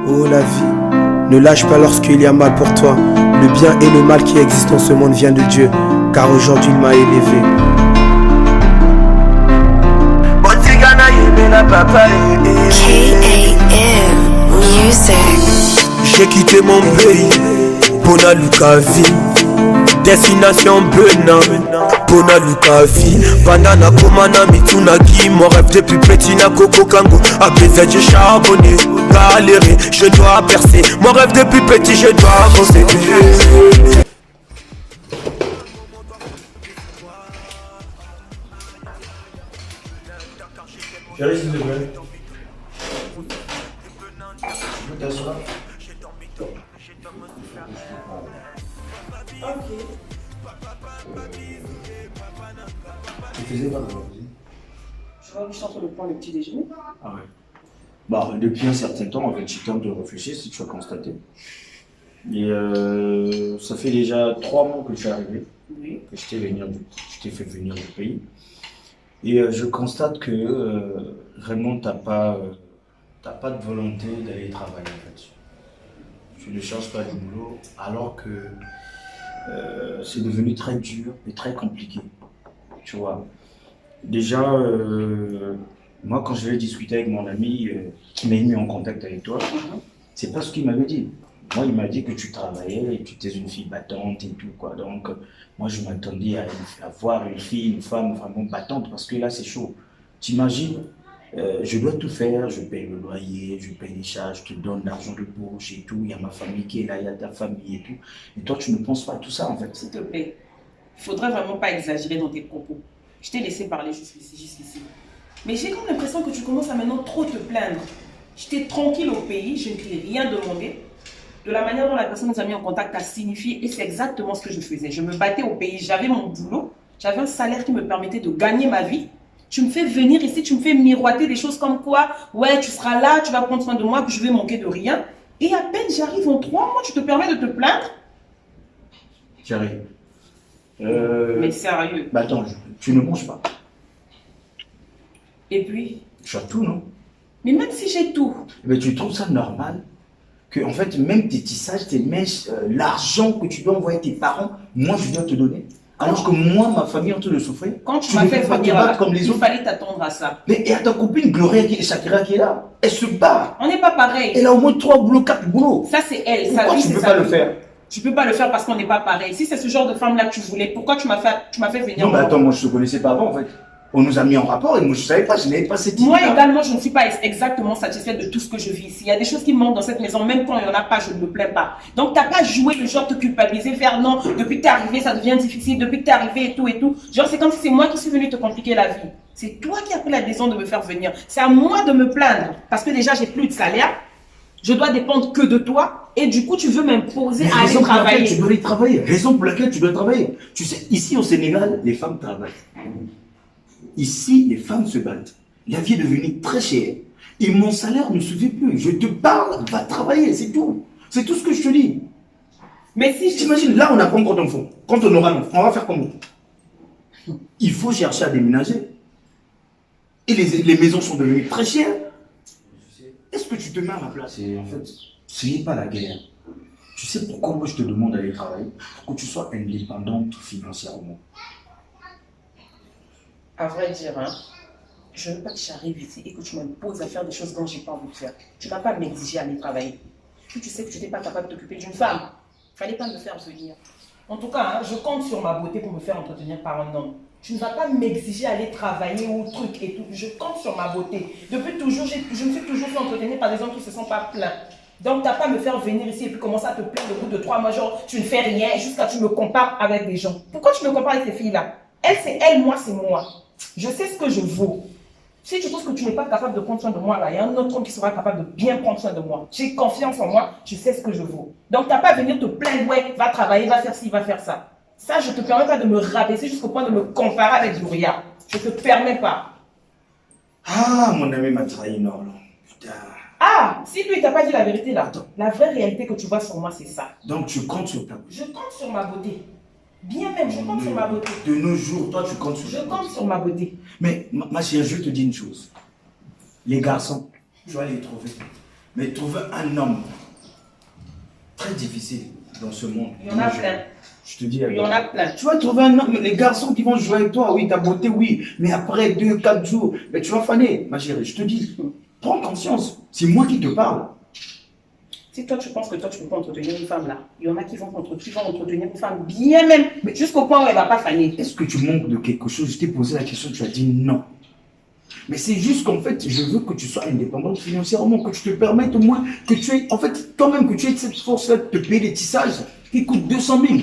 Oh la vie, ne lâche pas lorsqu'il y a mal pour toi. Le bien et le mal qui existent en ce monde vient de Dieu, car aujourd'hui il m'a élevé. KAM Music. J'ai quitté mon pays, Pona Lukavi. Destination Bena, Pona Lukavi. Banana Komana Mitunagi. Mon rêve depuis petit na Coco Kango. A BZ j'ai charbonné, galéré, je dois percer. Mon rêve depuis petit, je dois avancer. Chérie, s'il te plaît. Je t'assois. Ok. Tu faisais quoi aujourd'hui? Je vois que je suis en train de prendre le petit déjeuner. Ah ouais. Bah, depuis un certain temps, en fait, j'ai temps de réfléchir, si tu as constaté. Et ça fait déjà 3 mois que je suis arrivé, Oui. que je t'ai fait venir du pays. Et je constate que vraiment, t'as pas de volonté d'aller travailler, en fait. Tu ne cherches pas du boulot, alors que c'est devenu très dur et très compliqué. Tu vois. Déjà, moi, quand je vais discuter avec mon ami qui m'a mis en contact avec toi, c'est pas ce qu'il m'avait dit. Moi, il m'a dit que tu travaillais et que tu étais une fille battante et tout, quoi. Donc, moi, je m'attendais à voir une fille, une femme vraiment battante, parce que là, c'est chaud. T'imagines, je dois tout faire, je paye le loyer, je paye les charges, je te donne l'argent de poche et tout, il y a ma famille qui est là, il y a ta famille et tout. Et toi, tu ne penses pas à tout ça, en fait. S'il te plaît, il faudrait vraiment pas exagérer dans tes propos. Je t'ai laissé parler jusqu'ici. Mais j'ai comme l'impression que tu commences à maintenant trop te plaindre. J'étais tranquille au pays, je ne t'ai rien demandé. De la manière dont la personne nous a mis en contact a signifié, et c'est exactement ce que je faisais. Je me battais au pays, j'avais mon boulot, j'avais un salaire qui me permettait de gagner ma vie. Tu me fais venir ici, tu me fais miroiter des choses comme quoi, ouais, tu seras là, tu vas prendre soin de moi, que je vais manquer de rien. Et à peine j'arrive en 3 mois, tu te permets de te plaindre? J'arrive. Mais sérieux. Bah attends, tu ne manges pas. Et puis, Tu as tout, non? mais même si j'ai tout, Mais tu trouves ça normal que, en fait, même tes tissages, tes mèches, l'argent que tu dois envoyer à tes parents, moi, je dois te donner. Alors que moi, ma famille, en train de souffrir. quand tu m'as fait ne peux pas te venir battre là, comme les il autres. fallait t'attendre à ça. Mais et à ta copine Gloria Shakira qui est là, elle se bat. On n'est pas pareil. Elle a au moins 3 boulots, 4 boulots. Ça, c'est elle. Sa Pourquoi vie, tu ne c'est peux sa pas le vie. faire? Tu peux pas le faire parce qu'on n'est pas pareil. Si c'est ce genre de femme-là que tu voulais, pourquoi tu m'as fait venir? Non, mais attends, moi, je ne te connaissais pas avant, en fait. On nous a mis en rapport et moi, je ne savais pas, je n'avais pas cette idée. Moi également, je ne suis pas exactement satisfaite de tout ce que je vis ici. Il y a des choses qui me manquent dans cette maison, même quand il n'y en a pas, je ne me plains pas. Donc, tu n'as pas joué le genre de te culpabiliser, faire non, depuis que tu es arrivé, ça devient difficile, depuis que tu es arrivé et tout et tout. Genre, c'est comme si c'est moi qui suis venue te compliquer la vie. C'est toi qui as pris la décision de me faire venir. C'est à moi de me plaindre parce que déjà, j'ai plus de salaire. Je dois dépendre que de toi et du coup, tu veux m'imposer à aller travailler. Tu dois aller travailler. Raison pour laquelle tu dois travailler. Tu sais, ici au Sénégal, les femmes travaillent. Ici, les femmes se battent. La vie est devenue très chère. Et mon salaire ne suffit plus. Je te parle, va travailler, c'est tout. C'est tout ce que je te dis. Mais si je... T'imagines, là, on n'a pas encore d'enfants. Quand on aura un enfant, on va faire comment? Il faut chercher à déménager. Et les maisons sont devenues très chères. Est-ce que tu te mets à ma place? En fait, ce n'est pas la guerre. Tu sais pourquoi moi je te demande d'aller travailler? Pour que tu sois indépendante financièrement. À vrai dire, hein, je ne veux pas que j'arrive ici et que tu m'imposes à faire des choses dont je n'ai pas envie de faire. Tu ne vas pas m'exiger à aller travailler. Tu sais que tu n'es pas capable de t'occuper d'une femme. Il ne fallait pas me faire venir. En tout cas, hein, je compte sur ma beauté pour me faire entretenir par un homme. Tu ne vas pas m'exiger à aller travailler ou truc et tout. Je compte sur ma beauté. Depuis toujours, je me suis toujours fait entretenir par des hommes qui ne se sont pas plaints. Donc, tu n'as pas à me faire venir ici et puis commencer à te plaindre au bout de 3 mois. Genre, tu ne fais rien jusqu'à ce que tu me compares avec des gens. Pourquoi tu me compares avec ces filles-là? Elle, c'est elle, moi, c'est moi. Je sais ce que je vaux. Si tu penses que tu n'es pas capable de prendre soin de moi, là, il y a un autre homme qui sera capable de bien prendre soin de moi. J'ai confiance en moi, je sais ce que je vaux. Donc, tu n'as pas à venir te plaindre, ouais, va travailler, va faire ci, va faire ça. Ça, je ne te permets pas de me rabaisser jusqu'au point de me comparer avec Gloria. Je ne te permets pas. Ah, mon ami m'a trahi, non. Putain. Ah, si lui, il t'a pas dit la vérité, là. Attends. La vraie réalité que tu vois sur moi, c'est ça. Donc, tu comptes sur ta beauté. Je compte sur ma beauté. Bien même, je compte sur ma beauté. De nos jours, toi, tu comptes sur Je ta beauté. compte sur ma beauté. Mais, ma chérie, je te dis une chose. Les garçons, tu vas les trouver. Mais trouver un homme très difficile dans ce monde. Il y en a plein. Je te dis, Il y en a plein. tu vas trouver un homme, les garçons qui vont jouer avec toi, oui, ta beauté, oui, mais après 2-4 jours, mais tu vas faner, ma chérie, je te dis, prends conscience, c'est moi qui te parle. Si toi tu penses que toi tu peux pas entretenir une femme là, il y en a qui vont entretenir une femme bien même, jusqu'au point où elle va pas faner. Est-ce que tu manques de quelque chose? Je t'ai posé la question, tu as dit non. Mais c'est juste qu'en fait, je veux que tu sois indépendante financièrement, que tu te permettes au moins, que tu aies, en fait, quand même que tu aies cette force-là de te payer des tissages qui coûtent 200 000,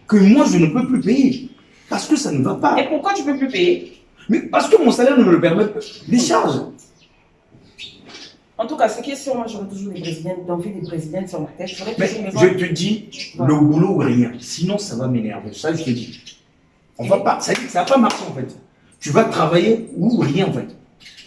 que moi je ne peux plus payer. Parce que ça ne va pas. Et pourquoi tu peux plus payer? Mais parce que mon salaire ne me le permet pas. Les charges. En tout cas, ce qui est sûr, moi j'aurais toujours des brésiliennes, d'envie des brésiliennes sur ma tête. J'aurais Mais toujours je te dis, Voilà. le boulot ou rien. Sinon, ça va m'énerver. Ça, je te dis. On va pas, ça va pas marcher en fait. Tu vas travailler ou rien en fait.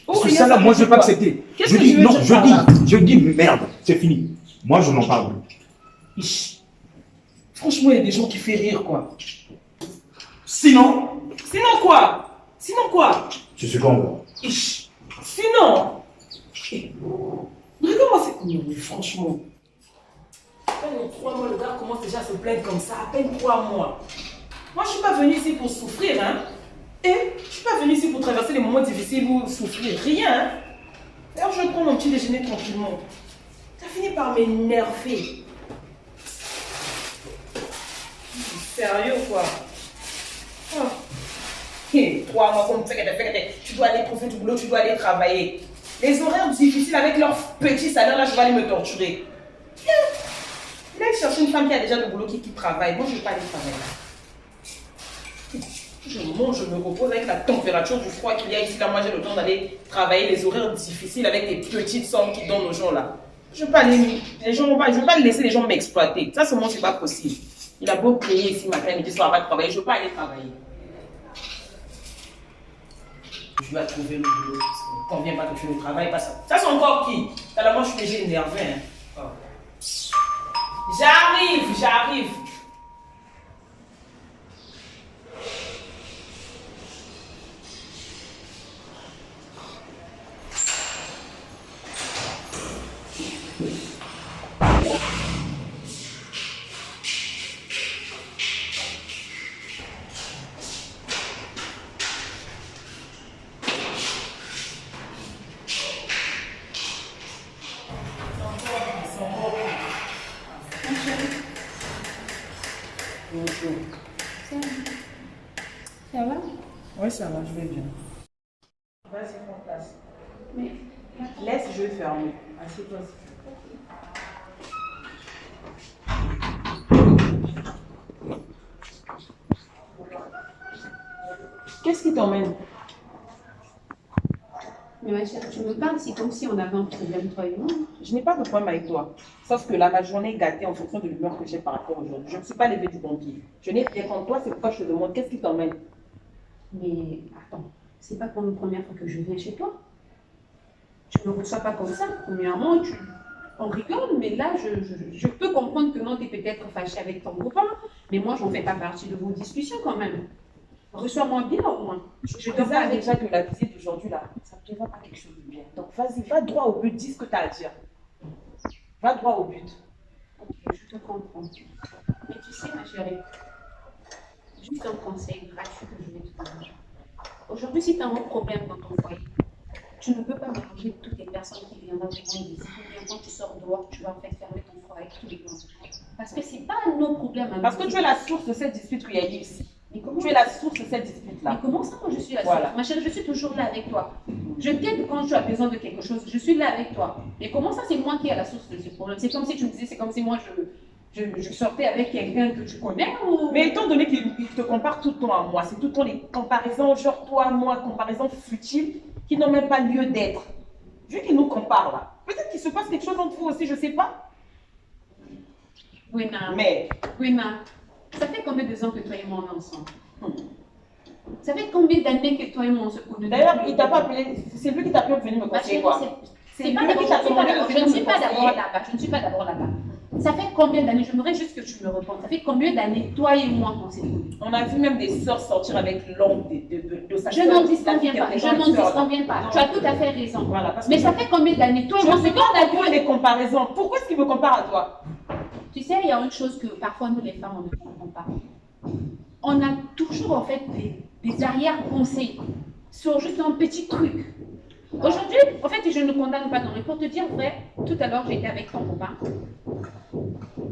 Parce que ça là, moi je ne vais pas accepter. Je dis non, je dis merde, c'est fini. Moi je n'en parle plus. Franchement, il y a des gens qui font rire quoi. Sinon, Sinon quoi? Sinon quoi? tu sais quoi on va. Sinon. Regarde-moi c'est. Non, mais franchement. À peine 3 mois, le gars commence déjà à se plaindre comme ça. À peine 3 mois. Moi, je ne suis pas venue ici pour souffrir, hein. Et je ne suis pas venue ici pour traverser les moments difficiles ou souffrir. Rien, hein. D'ailleurs, je prends mon petit déjeuner tranquillement. Ça finit par m'énerver. Sérieux, quoi. Oh. 3 mois, comme tu dois aller trouver du boulot, tu dois aller travailler. Les horaires difficiles avec leur petit salaire, là, je vais aller me torturer. Il a cherché une femme qui a déjà le boulot, qui travaille. Moi, je ne vais pas aller travailler. Je mange, je me repose avec la température du froid qu'il y a ici. Là, moi, j'ai le temps d'aller travailler les horaires difficiles avec des petites sommes qu'ils donnent aux gens là. Je ne veux pas je veux pas laisser les gens m'exploiter. Ça, c'est moi, c'est pas possible. Il a beau crier ici matin, midi, soir, va travailler. Je ne veux pas aller travailler. Je vais trouver le boulot. Ça ne me convient pas que tu ne travailles pas ça. Ça, c'est encore qui? Là, moi, je suis déjà énervé. Hein. Oh. J'arrive. Bonjour. Ça va? Oui, ça va, je vais bien. Vas-y, prends place. Mais Laisse, je vais fermer. Assieds-toi. Qu'est-ce qui t'emmène? Mais ma chère, tu me parles, c'est comme si on avait un problème, toi et moi. Je n'ai pas de problème avec toi. Sauf que là, ma journée est gâtée en fonction de l'humeur que j'ai par rapport à aujourd'hui. Je ne suis pas levée du bon pied. Je n'ai rien contre toi, c'est pourquoi je te demande qu'est-ce qui t'emmène? Mais attends, c'est pas pour une première fois que je viens chez toi. Tu ne me reçois pas comme ça. Premièrement, on rigole, mais là, je peux comprendre que non, tu es peut-être fâché avec ton copain. Mais moi, je n'en fais pas partie de vos discussions quand même. Reçois-moi bien au moins. Je te vois déjà que la visite d'aujourd'hui, là, ça ne te va pas quelque chose de bien. Donc vas-y, va droit au but, dis ce que tu as à dire. Va droit au but. Ok, je te comprends. Mais tu sais, ma chérie, juste un conseil gratuit que je vais te donner. Aujourd'hui, si tu as un problème dans ton foyer, tu ne peux pas mélanger toutes les personnes qui viendront te rendre visite. Ou bien quand tu sors dehors, tu vas en fait fermer ton foyer avec tous les gens. Parce que ce n'est pas nos problèmes. Parce que tu es la source de cette dispute qu'il y a eu ici. Mais comment Tu es la source de cette dispute-là. Mais comment ça, moi je suis la Voilà. source? Ma chérie, je suis toujours là avec toi. Je t'aide quand tu as besoin de quelque chose. Je suis là avec toi. Mais comment ça, c'est moi qui ai la source de ce problème? C'est comme si tu me disais, c'est comme si moi je sortais avec quelqu'un que tu connais ou... Mais étant donné qu'il te compare tout le temps à moi, c'est tout le temps les comparaisons, genre toi, moi, comparaisons futiles qui n'ont même pas lieu d'être. Vu qu'il nous compare là, peut-être qu'il se passe quelque chose entre vous aussi, je ne sais pas. Gwena, Mais Gwena, ça fait combien de temps que toi et moi on est ensemble? Ça fait combien d'années que toi et moi on se connaît? d'ailleurs, il t'a pas appelé, c'est lui qui t'a appelé pour venir me Ma conseiller chérie, quoi. c'est pas d'abord, je ne suis pas d'abord là-bas. Je ne suis pas d'abord là-bas. Ça fait combien d'années, j'aimerais juste que tu me répondes, ça fait combien d'années, toi et moi, qu'on s'est connus? On a vu même des sœurs sortir avec l'homme de sa Je sœur. n'en disconviens pas, je n'en disconviens pas. Non. Tu as tout à fait raison. Voilà, parce Mais que ça fait combien d'années, toi et moi, je c'est ne quand on a pas vu. des comparaisons. Pourquoi est-ce qu'il me compare à toi? Tu sais, il y a une chose que parfois nous les femmes, on ne comprend pas. On a toujours en fait des arrière-pensées sur juste un petit truc. Aujourd'hui, en fait, je ne condamne pas, non, mais pour te dire vrai, tout à l'heure, j'étais avec ton copain.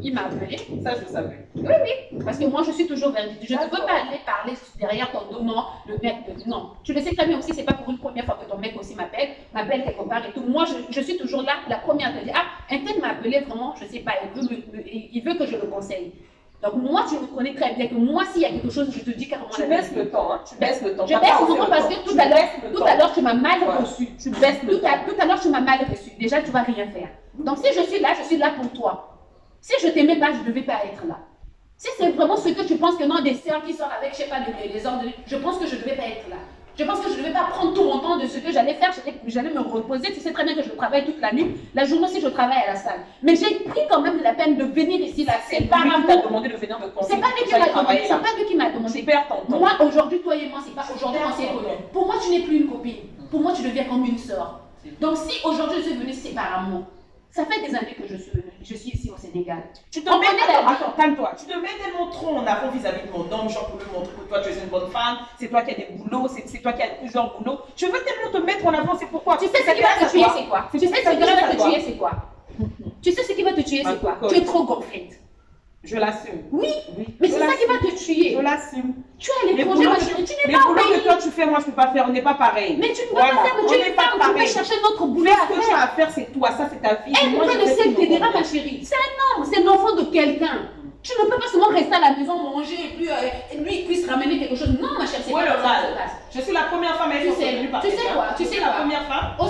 Il m'a appelé. Ça, je savais. Oui, parce que moi, je suis toujours véridique. Je ne veux pas aller parler derrière ton dos, non, le mec, non. Tu le sais très bien aussi, c'est pas pour une première fois que ton mec aussi m'appelle quelque part et tout. Moi, je suis toujours là, la première à te dire, ah, un tel m'a appelé vraiment, je sais pas, il veut que je le conseille. Donc moi, tu me connais très bien que moi, s'il y a quelque chose, je te dis carrément. Tu baisses le temps, hein. Tu baisses le temps. Je baisse le temps parce que tout à l'heure, tu m'as mal reçu. Tu baisses le temps. Tout à l'heure, tu m'as mal reçu. Déjà, tu vas rien faire. Donc si je suis là pour toi. Si je t'aimais pas, je ne devais pas être là. Si c'est vraiment ce que tu penses que non, des sœurs qui sortent avec, je sais pas, les ordres, je pense que je ne devais pas être là. Je pense que je ne devais pas prendre tout mon temps de ce que j'allais faire. J'allais me reposer. Tu sais très bien que je travaille toute la nuit. La journée aussi, je travaille à la salle. Mais j'ai pris quand même la peine de venir ici. Là. C'est pas lui qui amour. t'a demandé de venir me conseiller. C'est pas lui qui m'a demandé. C'est pas lui qui m'a demandé. Tu perds ton temps. Moi, aujourd'hui, toi et moi, c'est pas aujourd'hui qu'on s'est connus. Pour moi, tu n'es plus une copine. Pour moi, tu deviens comme une sœur. Donc, si aujourd'hui je suis venue séparément, ça fait des années que je suis ici au Sénégal. Tu te mets, attends, calme-toi. Tu te mets tellement trop en avant vis-à-vis de mon homme, genre pour lui montrer que toi tu es une bonne femme, c'est toi qui as des boulots, c'est toi qui as plusieurs boulots. Tu veux tellement te mettre en avant, c'est pourquoi? Tu sais ce qui va te tuer, c'est quoi? Tu sais ce qui va te tuer, c'est quoi? Tu sais ce qui va te tuer, c'est quoi? Tu es trop gonflette. Je l'assume. Oui, mais c'est ça qui va te tuer. Je l'assume. Tu as les projets, tu n'es pas les boulots que toi tu fais, moi je ne peux pas faire, on n'est pas pareil. Mais tu ne peux pas faire, mais tu es femme, tu peux chercher notre boulot à faire. Ce que tu as à faire, c'est toi, ça c'est ta vie. Elle peut le sel t'aidera, ma chérie. C'est un homme, c'est l'enfant de quelqu'un. Tu ne peux pas seulement rester à la maison, manger et puis lui il puisse ramener quelque chose. Non, ma chérie, c'est pas ça. Je suis la première femme à être venue par Tu sais quoi? Tu sais la première femme. Au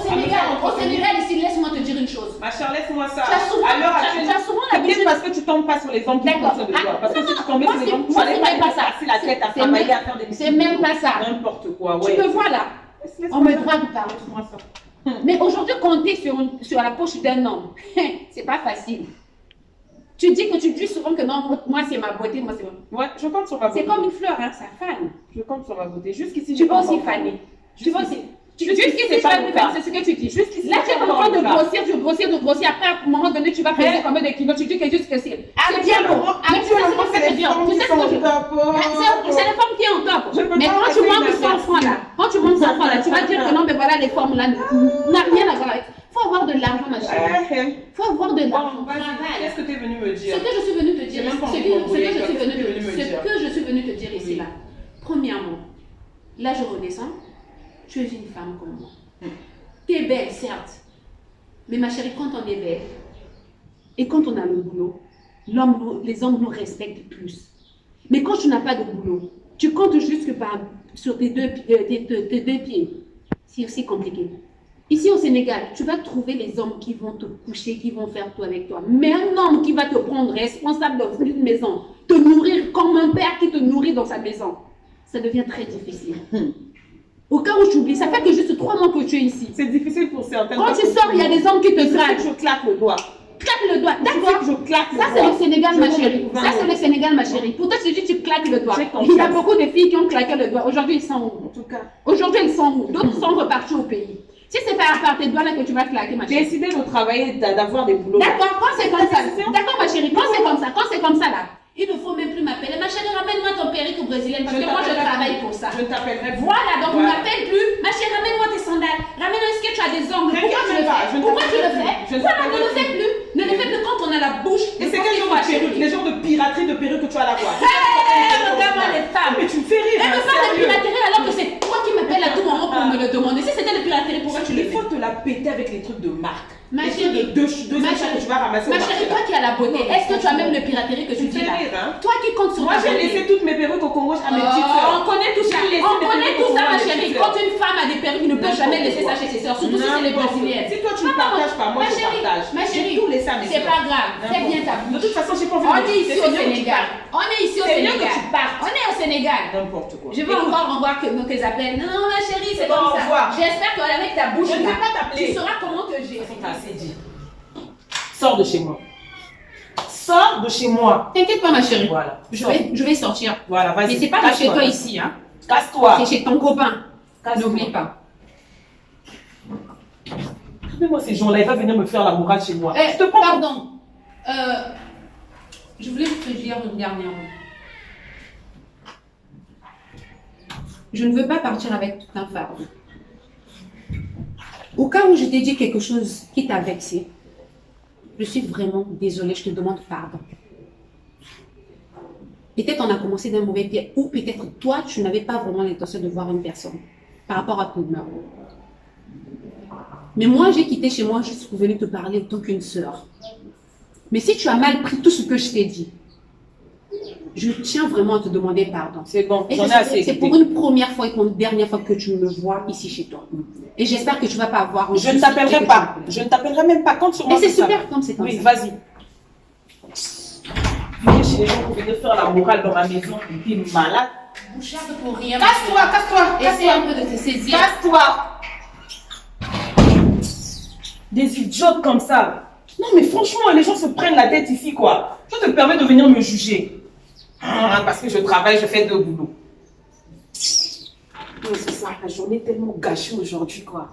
Sénégal, ici, laisse-moi te dire une chose. Ma chère, laisse-moi ça. Tu as souvent l'habitude. Parce que tu tombes pas sur les hommes qui font ça de toi. Parce que si tu tombais sur les hommes, tu n'allais pas passer la tête à travailler, à faire des c'est même pas ça. N'importe quoi, Tu me vois là. On me drague par mais aujourd'hui, compter sur la poche d'un homme, c'est pas facile. Tu dis que tu dis souvent que non, moi c'est ma beauté, moi c'est ma... Ouais, je compte sur ma beauté. C'est comme une fleur, hein, ça fane. Je compte sur ma beauté. Jusqu'ici, tu vas aussi faner. Tu vas aussi... Jusqu'ici, c'est pas le cas. C'est ce que tu dis. Là, tu es en train de grossir. Après, à un moment donné, tu vas peser combien de kilos. Tu dis que juste que c'est bien bon. C'est bien. Tu sais ce que je veux. C'est les femmes qui sont en top. Mais quand tu montes 100 francs là, tu vas dire que non, mais voilà, les formes là n'ont rien à voir avec. Il faut avoir de l'argent, ma chérie. Il faut avoir de l'argent. Qu'est-ce que tu es venu me dire? Ce que je suis venue te dire, ce que je suis venue te dire ici là. Premièrement, là je redescends. Tu es une femme comme moi. Tu es belle, certes. Mais ma chérie, quand on est belle et quand on a le boulot, les hommes nous respectent plus. Mais quand tu n'as pas de boulot, tu comptes juste sur tes deux pieds. C'est aussi compliqué. Ici au Sénégal, tu vas trouver les hommes qui vont te coucher, qui vont faire tout avec toi. Mais un homme qui va te prendre responsable dans une maison, te nourrir comme un père qui te nourrit dans sa maison, ça devient très difficile. Au cas où tu oublies, ça fait que juste 3 mois que tu es ici. C'est difficile pour certains. Quand tu sors, il y a des hommes qui te draguent. Je claque le doigt. Claque le doigt. D'accord. Je claque le doigt. Ça, c'est le Sénégal, ma chérie. Ça, c'est le Sénégal, ma chérie. Pour toi, tu dis tu claques le doigt. Il y a beaucoup de filles qui ont claqué le doigt. Aujourd'hui, ils sont où? En tout cas. Aujourd'hui, ils sont où? D'autres sont repartis au pays. Si c'est par tes doigts là que tu vas claquer, ma chérie. Décider de travailler, d'avoir des boulots. D'accord, quand c'est comme ça. D'accord, ma chérie. Quand c'est comme ça là. Il ne faut même plus m'appeler. Ma chérie, ramène-moi ton perruque brésilien parce que moi je travaille pour ça. Je t'appellerai. Voilà, donc on m'appelle plus. Ma chérie, ramène-moi tes sandales. Ramène-moi, est-ce que tu as des ongles? Pourquoi tu le fais? Pourquoi tu le fais? Voilà, ne le fais plus. Ne le fais plus quand on a la bouche. Et c'est quel genre de perruque? Les genres de piraterie de perruque que tu as là, quoi. Regarde-moi les femmes. Mais tu me fais rire. Elle me parle de piraterie alors que c'est toi qui m'appelles à tout moment pour me le demander. Si c'était de piraterie, pourquoi tu le fais? Il faut te la péter avec les trucs de marque. Ma chérie, deux achats que tu vas ramasser. Ma chérie, toi qui as la beauté, est-ce que tu as même le piraterie que tu dis là? Toi qui comptes sur moi, j'ai laissé toutes mes perruques au Congo à mes petites soeurs. On connaît tout ça. On connaît tout ça, ma chérie. Quand une femme a des perruques, il ne peut jamais laisser ça chez ses soeurs, surtout si c'est les brésiliennes. Si toi tu ne partages pas, moi je partage. Ma chérie, tout laissé à mes soeurs. c'est pas grave. Fais bien ta bouche. De toute façon, j'ai pas envie de. On est ici au Sénégal. On est ici au Sénégal. On est au Sénégal. N'importe quoi. Je veux encore voir que nos appels. Non, ma chérie, c'est comme ça. J'espère qu'avec ta bouche, je ne vais pas t'appeler. Tu sauras comment te gérer. C'est assez dit. Sors de chez moi. Sors de chez moi. T'inquiète pas, ma chérie. Voilà. Je vais sortir. Voilà, vas-y. Mais c'est pas de chez toi ici, hein. Casse-toi. C'est chez ton copain. Casse-toi. N'oublie pas. Rappelle-moi ces gens-là, il va venir me faire la morale chez moi. Eh, Je te prends. pardon. Je voulais te dire une dernière mot. Je ne veux pas partir avec tout un fardeau. Au cas où je t'ai dit quelque chose qui t'a vexé, je suis vraiment désolée, je te demande pardon. Peut-être on a commencé d'un mauvais pied, ou peut-être toi, tu n'avais pas vraiment l'intention de voir une personne par rapport à ton humeur. Mais moi, j'ai quitté chez moi juste pour venir te parler autant qu'une sœur. Mais si tu as mal pris tout ce que je t'ai dit, je tiens vraiment à te demander pardon. C'est bon, Et j'en ai assez. c'est pour une première fois et pour une dernière fois que tu me vois ici chez toi. Et j'espère que tu ne vas pas avoir... un Je ne souci t'appellerai et que pas. tu- Je ne t'appellerai même pas. Compte sur moi. Mais c'est pour ça. super comme c'est comme Oui, ça. vas-y. Venir chez les gens pour venir faire la morale dans ma maison. Tu es malade. Bouchard pour rien. Casse-toi, casse-toi. Essaye un Casse-toi. peu de te saisir. Casse-toi. Des idiotes comme ça. Non, mais franchement, les gens se prennent la tête ici, quoi. Je te permets de venir me juger. Ah, parce que je travaille, je fais deux boulots. Non, c'est ça, la journée est tellement gâchée aujourd'hui, quoi.